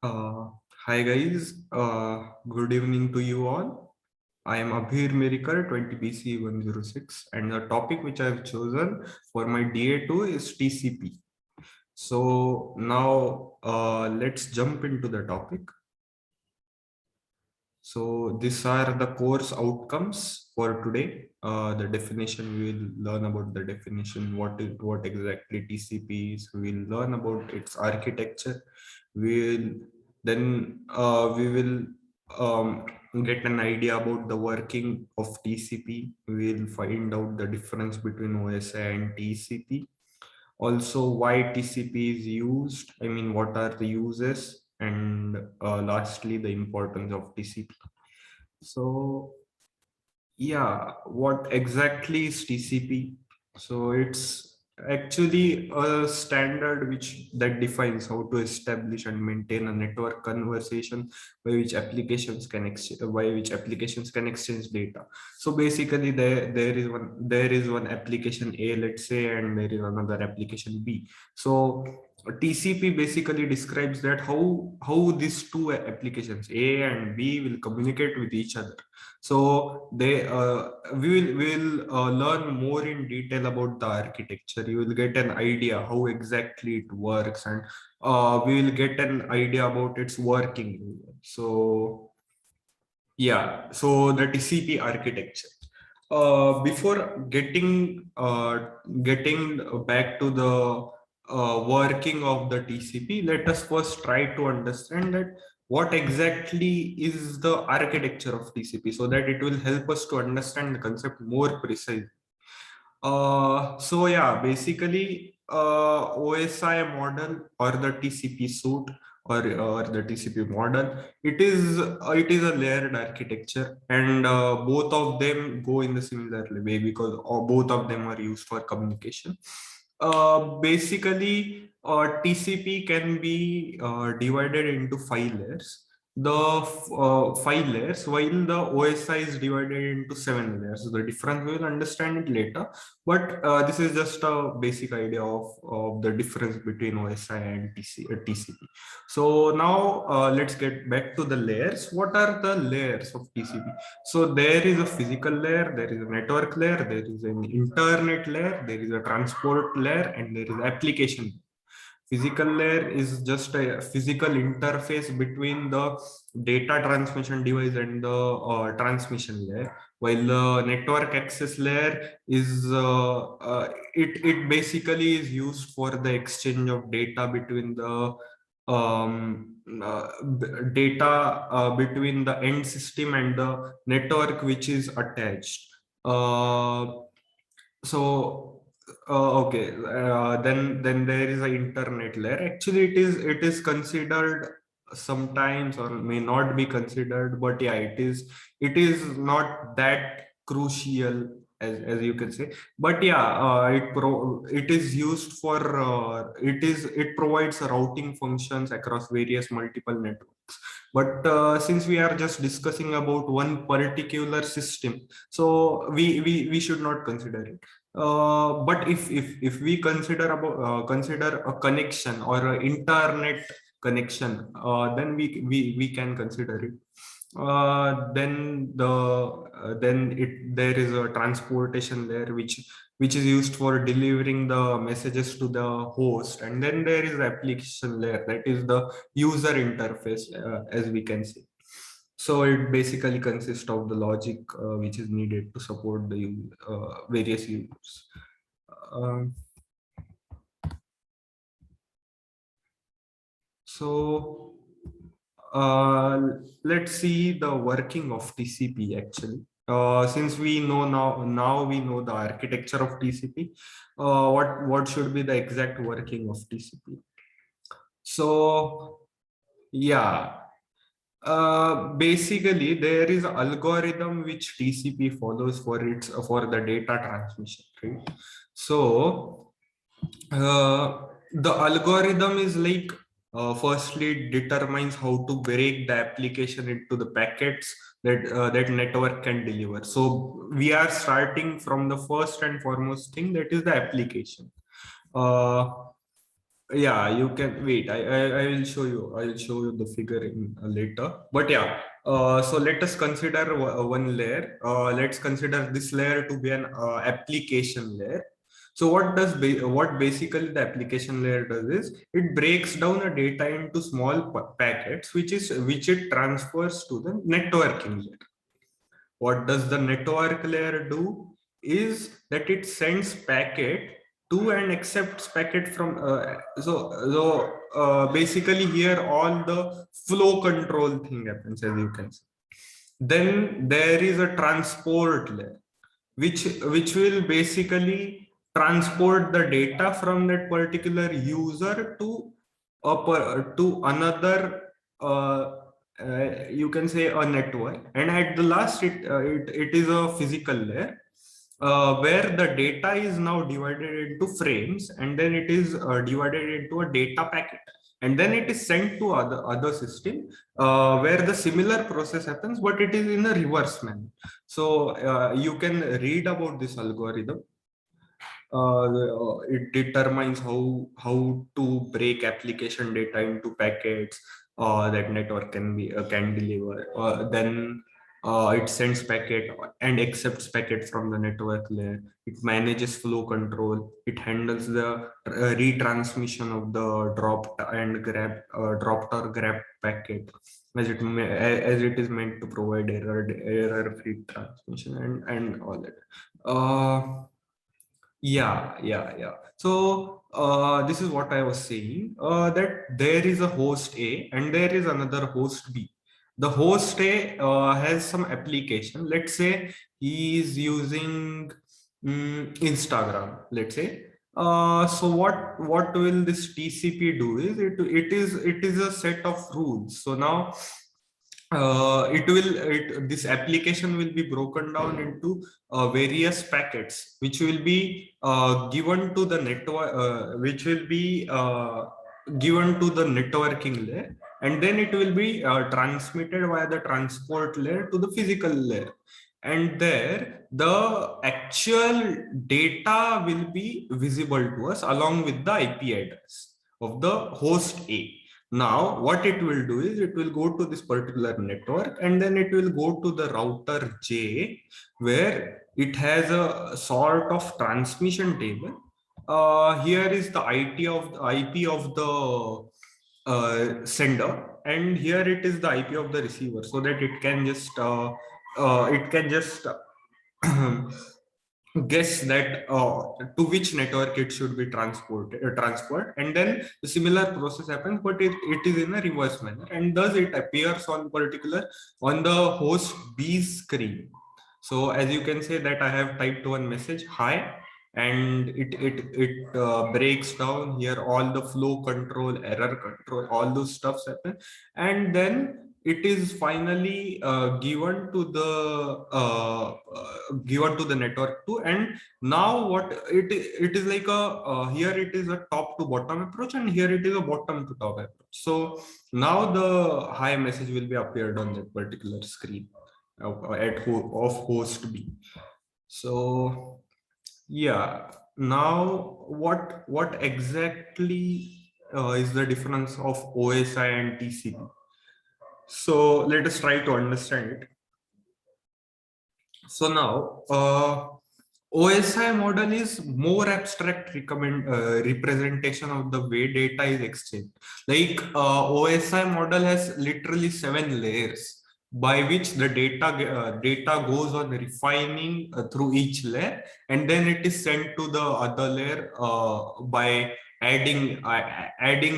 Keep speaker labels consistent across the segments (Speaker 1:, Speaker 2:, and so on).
Speaker 1: Uh, Hi guys, good evening to you all. I am Abhir Merikar, 20BC 106, and the topic which I have chosen for my DA2 is TCP. So now let's jump into the topic. So these are the course outcomes for today. The definition, we will learn about the definition, what exactly TCP is. We will learn about its architecture. We will get an idea about the working of TCP. We will find out the difference between OSI and TCP. Also, why TCP is used. I mean, what are the uses? And lastly, the importance of TCP. So yeah, what exactly is TCP? So it's actually a standard that defines how to establish and maintain a network conversation by which applications can exchange data. So basically there is one application A, let's say, and there is another application B. So TCP basically describes that how these two applications A and B will communicate with each other. So we will learn more in detail about the architecture. You will get an idea how exactly it works, and we will get an idea about its working. So yeah, so the TCP architecture. Before getting back to the working of the TCP, let us first try to understand that what exactly is the architecture of TCP, so that it will help us to understand the concept more precisely. So yeah, basically OSI model or the TCP suite or the TCP model, it is a layered architecture, and both of them go in the similar way because both of them are used for communication. Basically, TCP can be divided into 5 layers. Five layers, while the OSI is divided into 7 layers. So the difference we will understand it later, but this is just a basic idea of the difference between OSI and TCP. So now let's get back to the layers. What are the layers of TCP? So there is a physical layer, there is a network layer, there is an internet layer, there is a transport layer, and there is application. Physical layer is just a physical interface between the data transmission device and the transmission layer, while the network access layer is it basically is used for the exchange of data between the data between the end system and the network which is attached. Uh, so okay, then there is an internet layer. Actually, it is considered sometimes, or may not be considered, but yeah, it is not that crucial as you can say. But yeah, it is used for it provides routing functions across various multiple networks. But since we are just discussing about one particular system, so we should not consider it. But if we consider a connection or an internet connection, then we can consider it. Then there is a transportation layer which is used for delivering the messages to the host, and then there is application layer, that is the user interface, as we can say. So it basically consists of the logic which is needed to support the various users. Um, so let's see the working of TCP actually. Since we know now we know the architecture of TCP, what should be the exact working of TCP? So yeah, basically there is an algorithm which TCP follows for the data transmission, right? So the algorithm is like, firstly it determines how to break the application into the packets that network can deliver. So we are starting from the first and foremost thing, that is the application. uh, Yeah, you can wait. I will show you. I will show you the figure in later. But yeah, so let us consider one layer. Let's consider this layer to be an application layer. So what basically the application layer does is it breaks down the data into small packets, which it transfers to the networking layer. What does the network layer do is that it sends packet to and accepts packet from basically here all the flow control thing happens, as you can see. Then there is a transport layer which will basically transport the data from that particular user to another you can say a network, and at the last it is a physical layer where the data is now divided into frames, and then it is divided into a data packet, and then it is sent to other system where the similar process happens, but it is in a reverse manner. So you can read about this algorithm. It determines how to break application data into packets that network can deliver. Then it sends packet and accepts packet from the network layer. It manages flow control. It handles the retransmission of the dropped or grabbed packet, as it is meant to provide error-free transmission and all that. Yeah. So this is what I was saying, that there is a host A and there is another host B. The host A has some application. Let's say he is using Instagram, let's say. So what will this TCP do is it is a set of rules. So now this application will be broken down into various packets which will be given to the network, which will be given to the networking layer, and then it will be transmitted via the transport layer to the physical layer, and there the actual data will be visible to us along with the IP address of the host A. Now, what it will do is it will go to this particular network, and then it will go to the router J, where it has a sort of transmission table. Here is the IP of the sender, and here it is the IP of the receiver, so that it can just guess that to which network it should be transferred, and then the similar process happens, but it is in a reverse manner, and thus it appears on the host B's screen. So as you can say that I have typed one message, hi, and it breaks down here all the flow control, error control, all those stuffs happen, and then it is finally given to the network too. And now it is like a here it is a top to bottom approach, and here it is a bottom to top approach. So now the hi message will be appeared on that particular screen of host B. So yeah, now what exactly is the difference of OSI and TCP? So let us try to understand it. So now OSI model is more abstract representation of the way data is exchanged. Like OSI model has literally 7 layers by which the data goes on refining through each layer, and then it is sent to the other layer by adding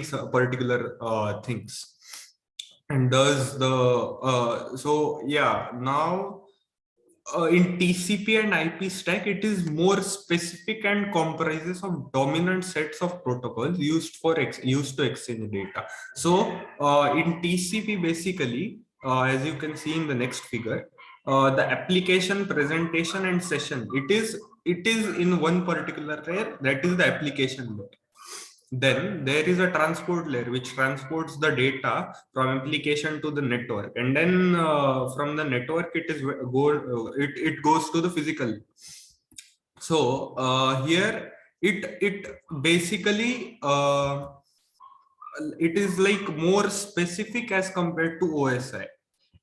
Speaker 1: some particular things. And does the so yeah, now in TCP and IP stack, it is more specific and comprises of dominant sets of protocols used to exchange data. So in TCP, basically, as you can see in the next figure, the application, presentation, and session, it is in one particular layer, that is the application layer. Then there is a transport layer which transports the data from application to the network, and then from the network it goes to the physical. So here it basically it is like more specific as compared to OSI,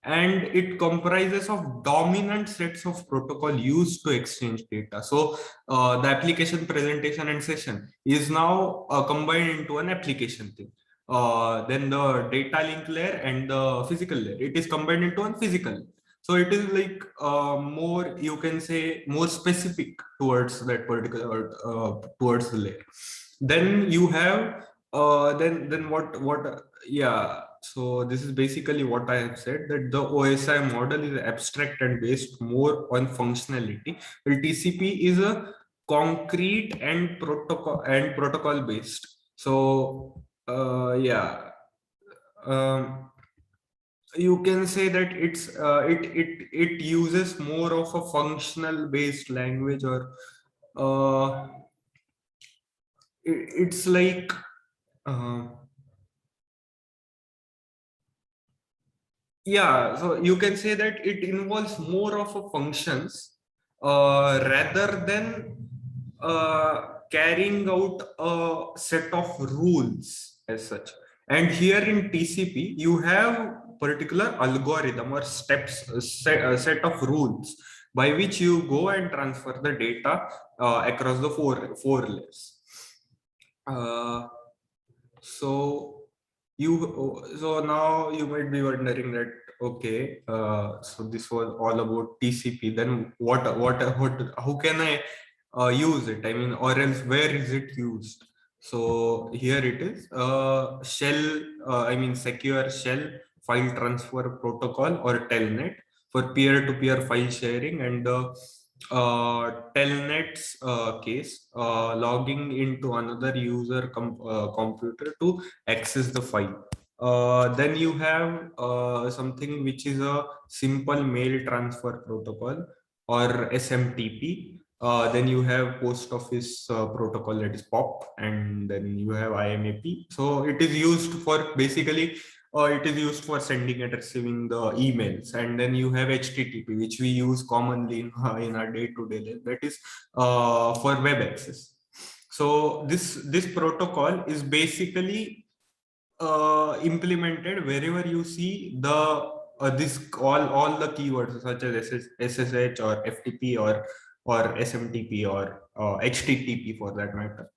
Speaker 1: and it comprises of dominant sets of protocol used to exchange data. So the application presentation and session is now combined into an application thing. Then the data link layer and the physical layer, it is combined into one physical layer. So it is like more, you can say, more specific towards that particular towards the layer. Then you have then what yeah, so this is basically what I have said, that the OSI model is abstract and based more on functionality, while TCP is a concrete and protocol based. So yeah, um, you can say that it uses more of a functional based language, or uh, it's like uh, yeah, so you can say that it involves more of a functions rather than carrying out a set of rules as such. And here in TCP, you have particular algorithm or steps, a set of rules by which you go and transfer the data across the four layers. Uh, so so now you might be wondering that, okay, so this was all about TCP. Then what how can I use it? I mean, or else where is it used? So here it is, shell, I mean secure shell file transfer protocol, or telnet, for peer-to-peer file sharing, and the telnet's case, logging into another user computer to access the file. Then you have something which is a simple mail transfer protocol, or SMTP. Then you have post office protocol, that is POP, and then you have IMAP. So it is used for basically it is used for sending and receiving the emails. And then you have HTTP, which we use commonly in our day-to-day life, that is for web access. So this protocol is basically implemented wherever you see the this all the keywords such as SSH or FTP or SMTP or HTTP for that matter.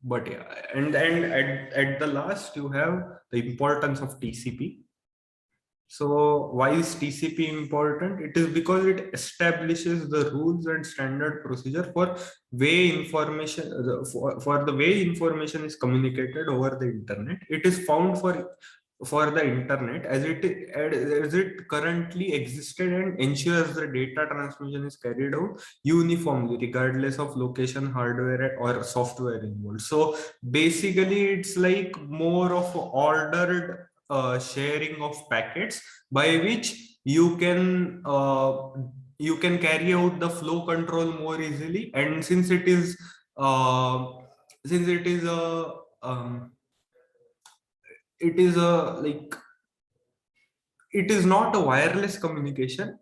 Speaker 1: But yeah, and at the last you have the importance of TCP. So why is TCP important? It is because it establishes the rules and standard procedure for way information, for the way information is communicated over the internet. It is found for the internet as it currently existed, and ensures the data transmission is carried out uniformly regardless of location, hardware or software involved. So basically it's like more of ordered sharing of packets, by which you can carry out the flow control more easily. And uh, since um, it is a like it is not a wireless communication,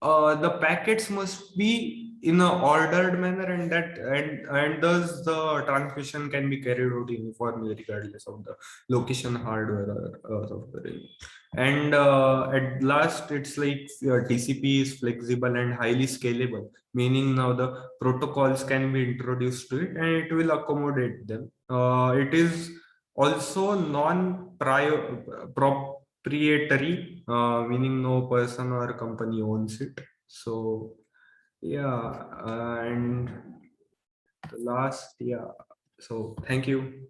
Speaker 1: the packets must be in a ordered manner, and thus the transmission can be carried out uniformly regardless of the location, hardware or software. And at last, it's like TCP is flexible and highly scalable, meaning now the protocols can be introduced to it and it will accommodate them. It is also proprietary, meaning no person or company owns it. So yeah, and the last, yeah. So thank you.